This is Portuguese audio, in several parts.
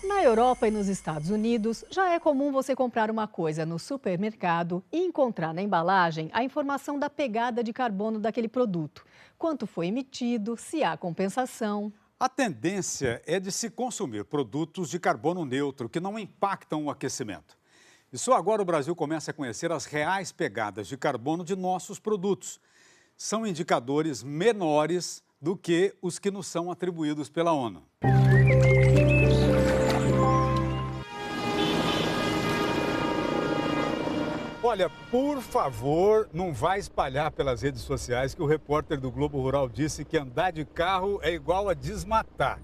Na Europa e nos Estados Unidos, já é comum você comprar uma coisa no supermercado e encontrar na embalagem a informação da pegada de carbono daquele produto. Quanto foi emitido, se há compensação. A tendência é de se consumir produtos de carbono neutro que não impactam o aquecimento. E só agora o Brasil começa a conhecer as reais pegadas de carbono de nossos produtos. São indicadores menores do que os que nos são atribuídos pela ONU. Olha, por favor, não vai espalhar pelas redes sociais que o repórter do Globo Rural disse que andar de carro é igual a desmatar.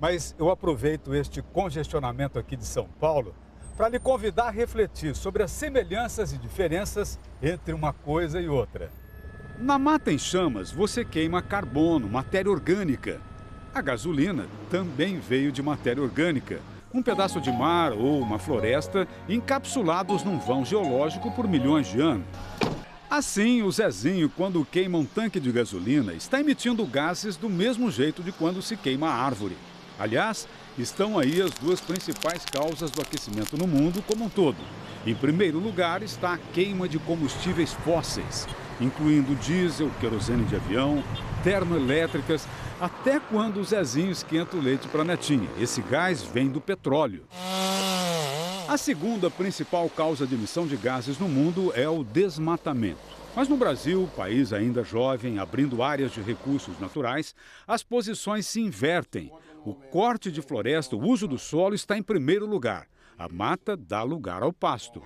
Mas eu aproveito este congestionamento aqui de São Paulo para lhe convidar a refletir sobre as semelhanças e diferenças entre uma coisa e outra. Na mata em chamas, você queima carbono, matéria orgânica. A gasolina também veio de matéria orgânica. Um pedaço de mar ou uma floresta encapsulados num vão geológico por milhões de anos. Assim, o Zezinho, quando queima um tanque de gasolina, está emitindo gases do mesmo jeito de quando se queima a árvore. Aliás, estão aí as duas principais causas do aquecimento no mundo como um todo. Em primeiro lugar está a queima de combustíveis fósseis, incluindo diesel, querosene de avião, termoelétricas, até quando o Zezinho esquenta o leite para a netinha. Esse gás vem do petróleo. A segunda principal causa de emissão de gases no mundo é o desmatamento. Mas no Brasil, país ainda jovem, abrindo áreas de recursos naturais, as posições se invertem. O corte de floresta, o uso do solo está em primeiro lugar. A mata dá lugar ao pasto.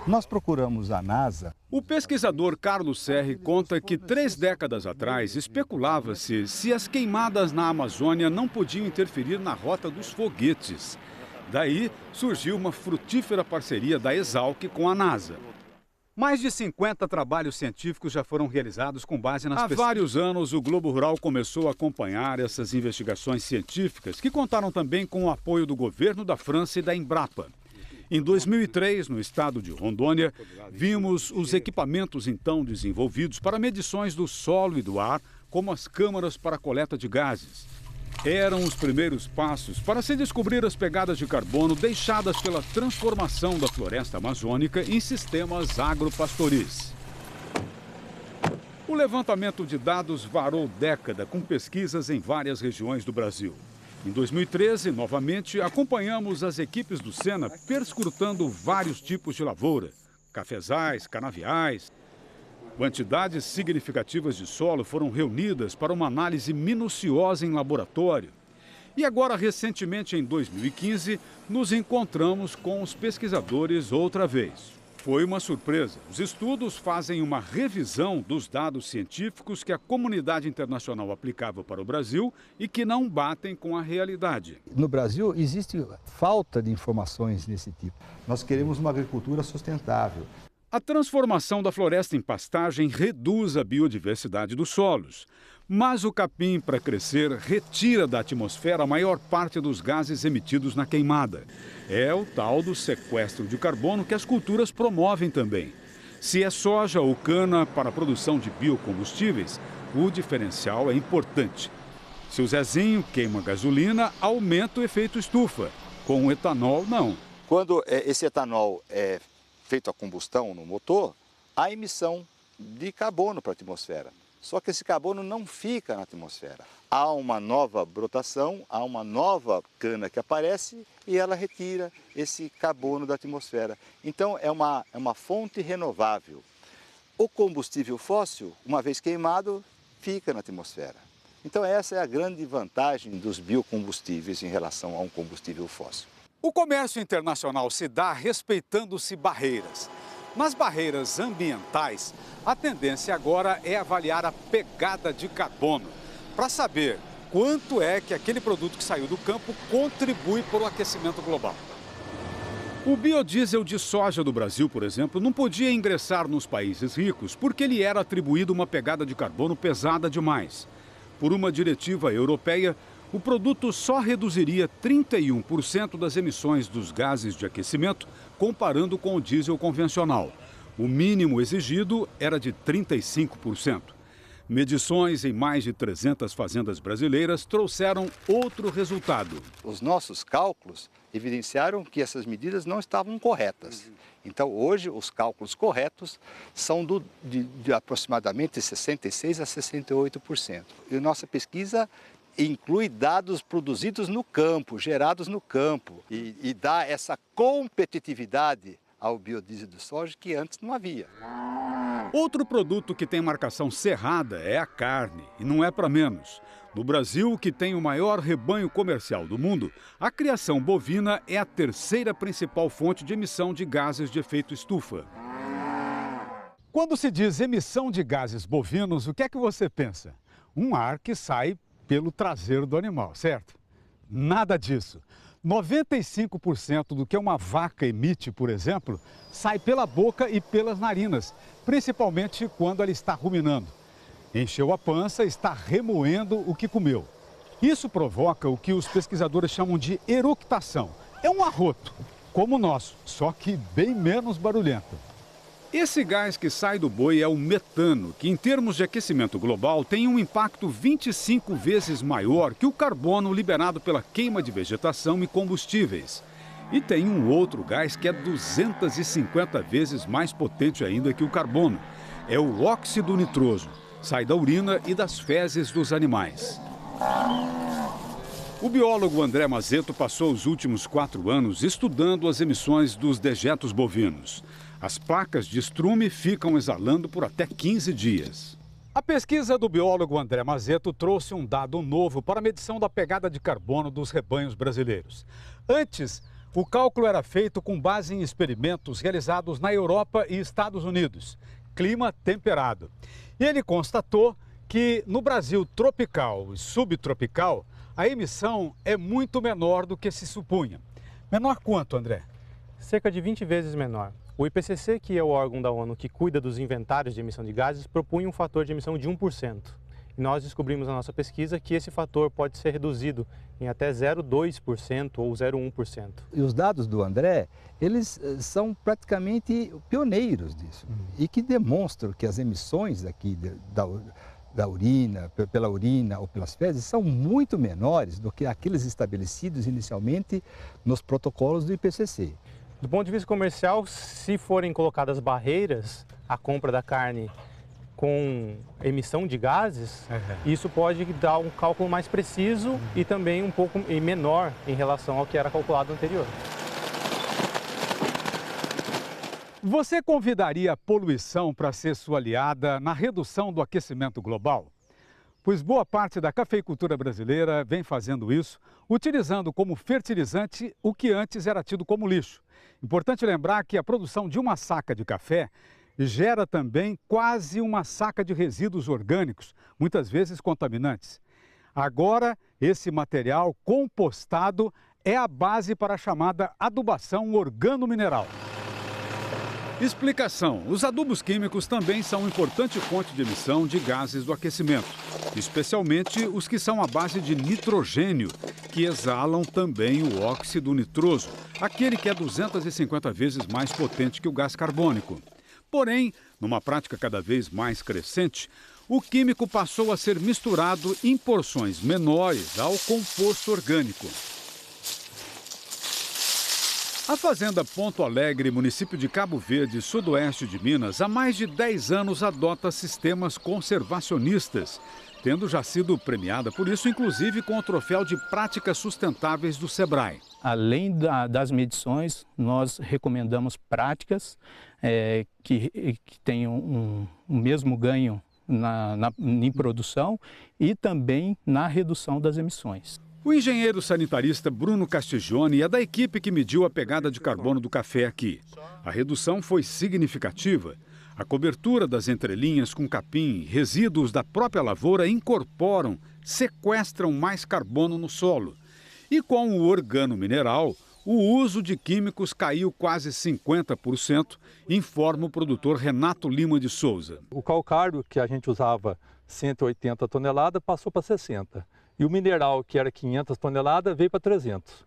Nós procuramos a NASA. O pesquisador Carlos Serri conta que 3 décadas atrás especulava-se se as queimadas na Amazônia não podiam interferir na rota dos foguetes. Daí surgiu uma frutífera parceria da Exalc com a NASA. Mais de 50 trabalhos científicos já foram realizados com base nas pesquisas. Há vários anos, o Globo Rural começou a acompanhar essas investigações científicas, que contaram também com o apoio do governo da França e da Embrapa. Em 2003, no estado de Rondônia, vimos os equipamentos então desenvolvidos para medições do solo e do ar, como as câmaras para coleta de gases. Eram os primeiros passos para se descobrir as pegadas de carbono deixadas pela transformação da floresta amazônica em sistemas agropastoris. O levantamento de dados varou década com pesquisas em várias regiões do Brasil. Em 2013, novamente, acompanhamos as equipes do Sena perscrutando vários tipos de lavoura, cafezais, canaviais. Quantidades significativas de solo foram reunidas para uma análise minuciosa em laboratório. E agora, recentemente, em 2015, nos encontramos com os pesquisadores outra vez. Foi uma surpresa. Os estudos fazem uma revisão dos dados científicos que a comunidade internacional aplicava para o Brasil e que não batem com a realidade. No Brasil existe falta de informações desse tipo. Nós queremos uma agricultura sustentável. A transformação da floresta em pastagem reduz a biodiversidade dos solos. Mas o capim, para crescer, retira da atmosfera a maior parte dos gases emitidos na queimada. É o tal do sequestro de carbono que as culturas promovem também. Se é soja ou cana para a produção de biocombustíveis, o diferencial é importante. Se o Zezinho queima gasolina, aumenta o efeito estufa. Com o etanol, não. Quando esse etanol é feito a combustão no motor, há emissão de carbono para a atmosfera. Só que esse carbono não fica na atmosfera. Há uma nova brotação, há uma nova cana que aparece e ela retira esse carbono da atmosfera. Então é uma fonte renovável. O combustível fóssil, uma vez queimado, fica na atmosfera. Então essa é a grande vantagem dos biocombustíveis em relação a um combustível fóssil. O comércio internacional se dá respeitando-se barreiras. Nas barreiras ambientais, a tendência agora é avaliar a pegada de carbono, para saber quanto é que aquele produto que saiu do campo contribui para o aquecimento global. O biodiesel de soja do Brasil, por exemplo, não podia ingressar nos países ricos porque lhe era atribuída uma pegada de carbono pesada demais. Por uma diretiva europeia, o produto só reduziria 31% das emissões dos gases de aquecimento, comparando com o diesel convencional. O mínimo exigido era de 35%. Medições em mais de 300 fazendas brasileiras trouxeram outro resultado. Os nossos cálculos evidenciaram que essas medidas não estavam corretas. Então, hoje, os cálculos corretos são de aproximadamente 66% a 68%. E nossa pesquisa inclui dados produzidos no campo, gerados no campo, e dá essa competitividade ao biodiesel de soja que antes não havia. Outro produto que tem marcação cerrada é a carne, e não é para menos. No Brasil, que tem o maior rebanho comercial do mundo, a criação bovina é a terceira principal fonte de emissão de gases de efeito estufa. Quando se diz emissão de gases bovinos, o que é que você pensa? Um ar que sai pelo traseiro do animal, certo? Nada disso. 95% do que uma vaca emite, por exemplo, sai pela boca e pelas narinas, principalmente quando ela está ruminando. Encheu a pança, está remoendo o que comeu. Isso provoca o que os pesquisadores chamam de eructação. É um arroto, como o nosso, só que bem menos barulhento. Esse gás que sai do boi é o metano, que em termos de aquecimento global tem um impacto 25 vezes maior que o carbono liberado pela queima de vegetação e combustíveis. E tem um outro gás que é 250 vezes mais potente ainda que o carbono. É o óxido nitroso. Sai da urina e das fezes dos animais. O biólogo André Mazetto passou os últimos 4 anos estudando as emissões dos dejetos bovinos. As placas de estrume ficam exalando por até 15 dias. A pesquisa do biólogo André Mazetto trouxe um dado novo para a medição da pegada de carbono dos rebanhos brasileiros. Antes, o cálculo era feito com base em experimentos realizados na Europa e Estados Unidos, clima temperado. E ele constatou que no Brasil tropical e subtropical, a emissão é muito menor do que se supunha. Menor quanto, André? Cerca de 20 vezes menor. O IPCC, que é o órgão da ONU que cuida dos inventários de emissão de gases, propunha um fator de emissão de 1%. E nós descobrimos na nossa pesquisa que esse fator pode ser reduzido em até 0,2% ou 0,1%. E os dados do André, eles são praticamente pioneiros disso. E que demonstram que as emissões aqui da urina, pela urina ou pelas fezes, são muito menores do que aqueles estabelecidos inicialmente nos protocolos do IPCC. Do ponto de vista comercial, se forem colocadas barreiras à compra da carne com emissão de gases, isso pode dar um cálculo mais preciso e também um pouco menor em relação ao que era calculado anterior. Você convidaria a poluição para ser sua aliada na redução do aquecimento global? Pois boa parte da cafeicultura brasileira vem fazendo isso, utilizando como fertilizante o que antes era tido como lixo. Importante lembrar que a produção de uma saca de café gera também quase uma saca de resíduos orgânicos, muitas vezes contaminantes. Agora, esse material compostado é a base para a chamada adubação organomineral. Explicação: os adubos químicos também são importante fonte de emissão de gases do aquecimento, especialmente os que são à base de nitrogênio, que exalam também o óxido nitroso, aquele que é 250 vezes mais potente que o gás carbônico. Porém, numa prática cada vez mais crescente, o químico passou a ser misturado em porções menores ao composto orgânico. A Fazenda Ponto Alegre, município de Cabo Verde, sudoeste de Minas, há mais de 10 anos adota sistemas conservacionistas, tendo já sido premiada por isso, inclusive com o troféu de práticas sustentáveis do Sebrae. Além das medições, nós recomendamos práticas que tenham um mesmo ganho em produção e também na redução das emissões. O engenheiro sanitarista Bruno Castigione é da equipe que mediu a pegada de carbono do café aqui. A redução foi significativa. A cobertura das entrelinhas com capim, resíduos da própria lavoura incorporam, sequestram mais carbono no solo. E com o organomineral, o uso de químicos caiu quase 50%, informa o produtor Renato Lima de Souza. O calcário, que a gente usava 180 toneladas, passou para 60. E o mineral, que era 500 toneladas, veio para 300.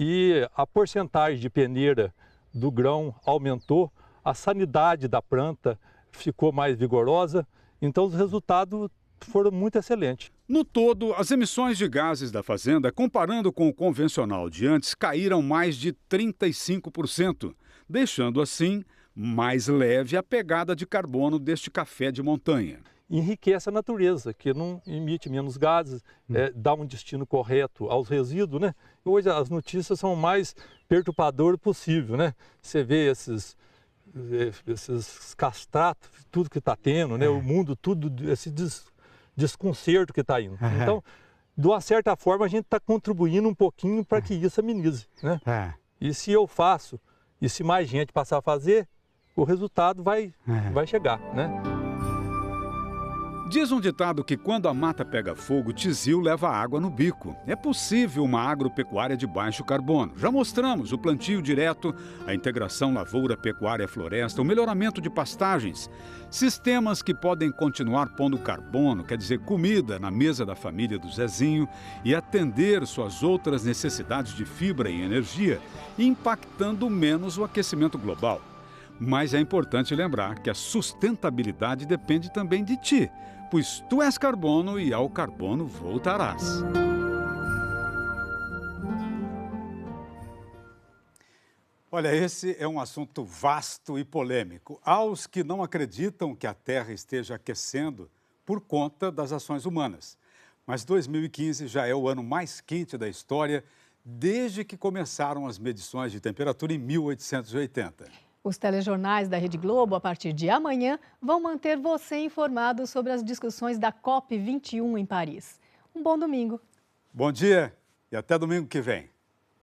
E a porcentagem de peneira do grão aumentou, a sanidade da planta ficou mais vigorosa Então os resultados foram muito excelentes. No todo, as emissões de gases da fazenda, comparando com o convencional de antes, caíram mais de 35%, deixando assim mais leve a pegada de carbono deste café de montanha. Enriquece a natureza, que não emite menos gases, dá um destino correto aos resíduos, né? Hoje as notícias são o mais perturbadoras possível, né? Você vê esses castratos, tudo que está tendo, né? O mundo, tudo, esse desconcerto que está indo. Então, de uma certa forma, a gente está contribuindo um pouquinho para que isso amenize, né? E se eu faço, e se mais gente passar a fazer, o resultado vai chegar, né? Diz um ditado que quando a mata pega fogo, tizil leva água no bico. É possível uma agropecuária de baixo carbono. Já mostramos o plantio direto, a integração lavoura-pecuária-floresta, o melhoramento de pastagens. Sistemas que podem continuar pondo carbono, quer dizer, comida na mesa da família do Zezinho e atender suas outras necessidades de fibra e energia, impactando menos o aquecimento global. Mas é importante lembrar que a sustentabilidade depende também de ti, pois tu és carbono e ao carbono voltarás. Olha, esse é um assunto vasto e polêmico. Há os que não acreditam que a Terra esteja aquecendo por conta das ações humanas. Mas 2015 já é o ano mais quente da história desde que começaram as medições de temperatura em 1880. Os telejornais da Rede Globo, a partir de amanhã, vão manter você informado sobre as discussões da COP21 em Paris. Um bom domingo. Bom dia e até domingo que vem.